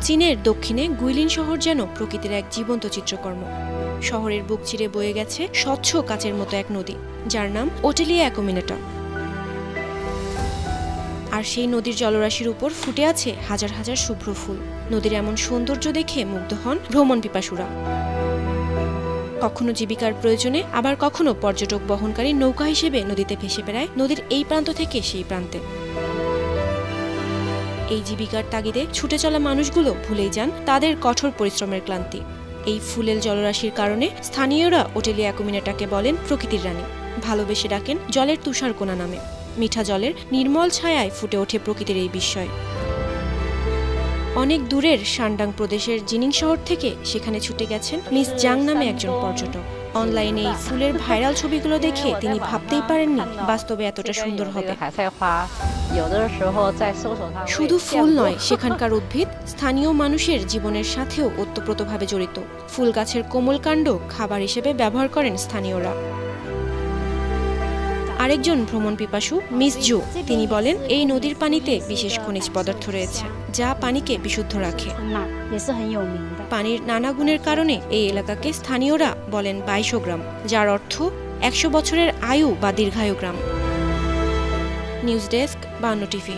চীনের দক্ষিণে গুইলিন শহর যেন প্রকৃতির এক জীবন্ত চিত্রকর্ম। শহরের বুক চিরে বয়ে গেছে স্বচ্ছ কাচের মতো এক নদী, যার নাম ওটেলিয়া অ্যাকুমিনেটা। আর সেই নদীর জলরাশির উপর ফুটে আছে হাজার হাজার শুভ্র ফুল। নদীর এমন সৌন্দর্য দেখে মুগ্ধ হন ভ্রমণ পিপাসুরা। কখনো জীবিকার প্রয়োজনে, আবার কখনো পর্যটক বহনকারী নৌকা হিসেবে নদীতে ভেসে বেড়ায় নদীর এই প্রান্ত থেকে সেই প্রান্তে। এই জীবিকার তাগিদে ছুটে চলা মানুষগুলো ভুলেই যান তাদের কঠোর পরিশ্রমের ক্লান্তি। এই ফুলেল জলরাশির কারণে স্থানীয়রা ওটেলিয়া অ্যাকুমিনেটাকে বলেন প্রকৃতির রানী, ভালোবেসে ডাকেন জলের তুষারকণা নামে। মিঠা জলের নির্মল ছায়ায় ফুটে ওঠে প্রকৃতির এই বিস্ময়। অনেক দূরের শানডাং প্রদেশের জিনিং শহর থেকে সেখানে ছুটে গেছেন মিস জাং নামে একজন পর্যটক। অনলাইনে এই ফুলের ভাইরাল ছবিগুলো দেখে তিনি ভাবতেই পারেননি বাস্তবে এতটা সুন্দর হবে। শুধু ফুল নয়, সেখানকার উদ্ভিদ স্থানীয় মানুষের জীবনের সাথেও ওতপ্রোতভাবে জড়িত। ফুল গাছের কোমল কাণ্ড খাবার হিসেবে ব্যবহার করেন স্থানীয়রা। আরেকজন ভ্রমণ পিপাসু মিস জু, তিনি বলেন এই নদীর পানিতে বিশেষ খনিজ পদার্থ রয়েছে যা পানিকে বিশুদ্ধ রাখে। পানির নানা গুণের কারণে এই এলাকাকে স্থানীয়রা বলেন 2200 গ্রাম, যার অর্থ 100 বছরের আয়ু বা দীর্ঘায়ু গ্রাম। News desk, 52 TV.